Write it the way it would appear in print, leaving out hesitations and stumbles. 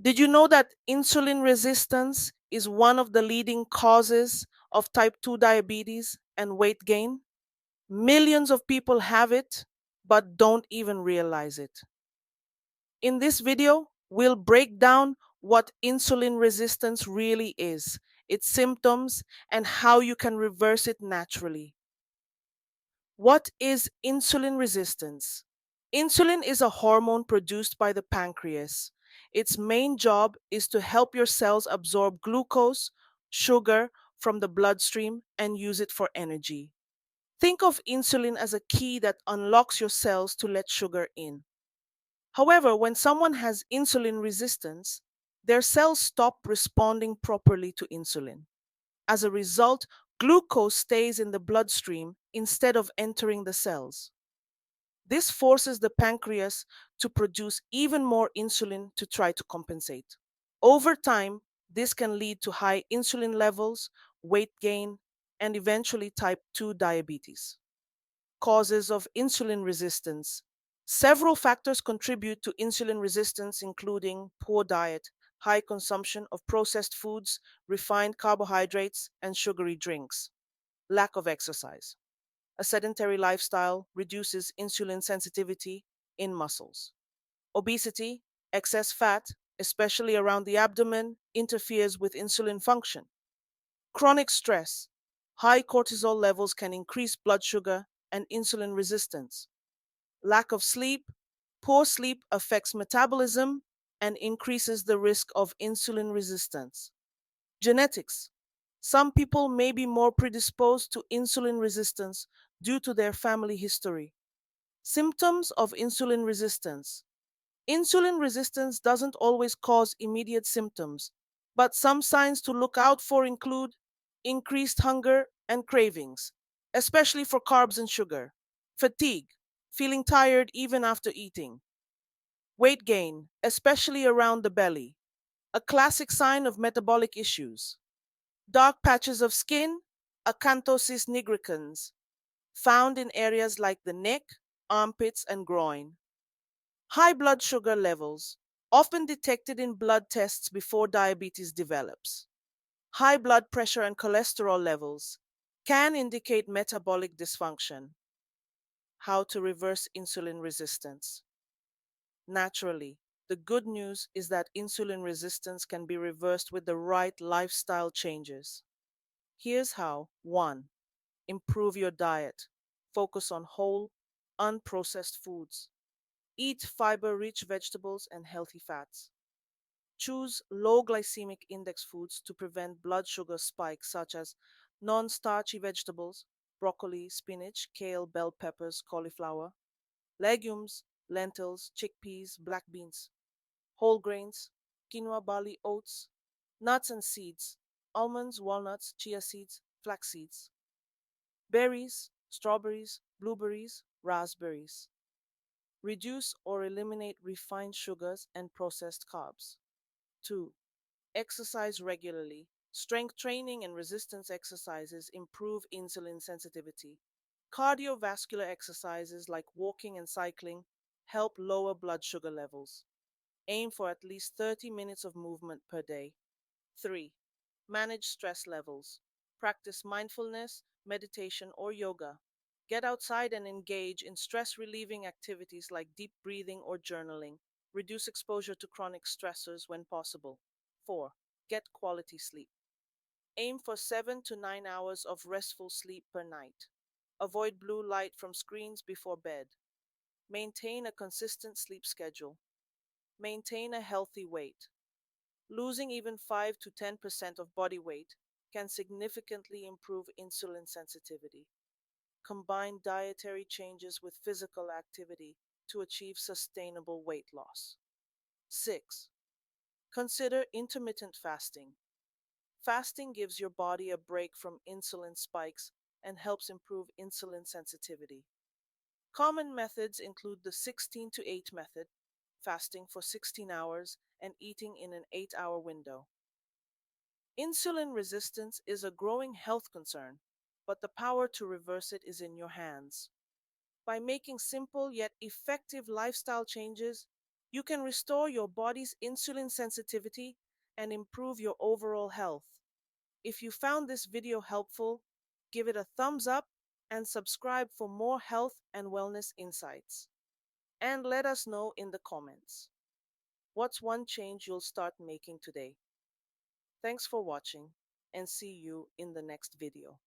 Did you know that insulin resistance is one of the leading causes of type 2 diabetes and weight gain? Millions of people have it, but don't even realize it. In this video, we'll break down what insulin resistance really is, its symptoms, and how you can reverse it naturally. What is insulin resistance? Insulin is a hormone produced by the pancreas. Its main job is to help your cells absorb glucose, sugar, from the bloodstream and use it for energy. Think of insulin as a key that unlocks your cells to let sugar in. However, when someone has insulin resistance, their cells stop responding properly to insulin. As a result, glucose stays in the bloodstream instead of entering the cells. This forces the pancreas to produce even more insulin to try to compensate. Over time, this can lead to high insulin levels, weight gain, and eventually type 2 diabetes. Causes of insulin resistance. Several factors contribute to insulin resistance, including poor diet, high consumption of processed foods, refined carbohydrates, and sugary drinks. Lack of exercise. A sedentary lifestyle reduces insulin sensitivity in muscles. Obesity, excess fat, especially around the abdomen, interferes with insulin function. Chronic stress. High cortisol levels can increase blood sugar and insulin resistance. Lack of sleep. Poor sleep affects metabolism and increases the risk of insulin resistance. Genetics. Some people may be more predisposed to insulin resistance due to their family history. Symptoms of insulin resistance. Insulin resistance doesn't always cause immediate symptoms, but some signs to look out for include increased hunger and cravings, especially for carbs and sugar, fatigue, feeling tired even after eating, weight gain, especially around the belly, a classic sign of metabolic issues, dark patches of skin, acanthosis nigricans, found in areas like the neck, armpits, and groin. High blood sugar levels, often detected in blood tests before diabetes develops. High blood pressure and cholesterol levels can indicate metabolic dysfunction. How to reverse insulin resistance? Naturally, the good news is that insulin resistance can be reversed with the right lifestyle changes. Here's how. 1. Improve your diet. Focus on whole, unprocessed foods. Eat fiber rich vegetables and healthy fats. Choose low glycemic index foods to prevent blood sugar spikes, such as non starchy vegetables, broccoli, spinach, kale, bell peppers, cauliflower, legumes, lentils, chickpeas, black beans, whole grains, quinoa, barley, oats, nuts and seeds, almonds, walnuts, chia seeds, flax seeds, berries, strawberries, blueberries, raspberries. Reduce or eliminate refined sugars and processed carbs. 2. Exercise regularly. Strength training and resistance exercises improve insulin sensitivity. Cardiovascular exercises like walking and cycling help lower blood sugar levels. Aim for at least 30 minutes of movement per day. 3. Manage stress levels. Practice mindfulness, meditation, or yoga. Get outside and engage in stress relieving activities like deep breathing or journaling. Reduce exposure to chronic stressors when possible. 4. Get quality sleep. Aim for 7 to 9 hours of restful sleep per night. Avoid blue light from screens before bed. Maintain a consistent sleep schedule. Maintain a healthy weight. Losing even 5 to 10% of body weight can significantly improve insulin sensitivity. Combine dietary changes with physical activity to achieve sustainable weight loss. 6. Consider intermittent fasting. Fasting gives your body a break from insulin spikes and helps improve insulin sensitivity. Common methods include the 16 to 8 method, fasting for 16 hours and eating in an 8-hour window. Insulin resistance is a growing health concern, but the power to reverse it is in your hands. By making simple yet effective lifestyle changes, You can restore your body's insulin sensitivity and improve your overall health. If you found this video helpful, give it a thumbs up and subscribe for more health and wellness insights. And let us know in the comments, what's one change you'll start making today? Thanks for watching, and see you in the next video.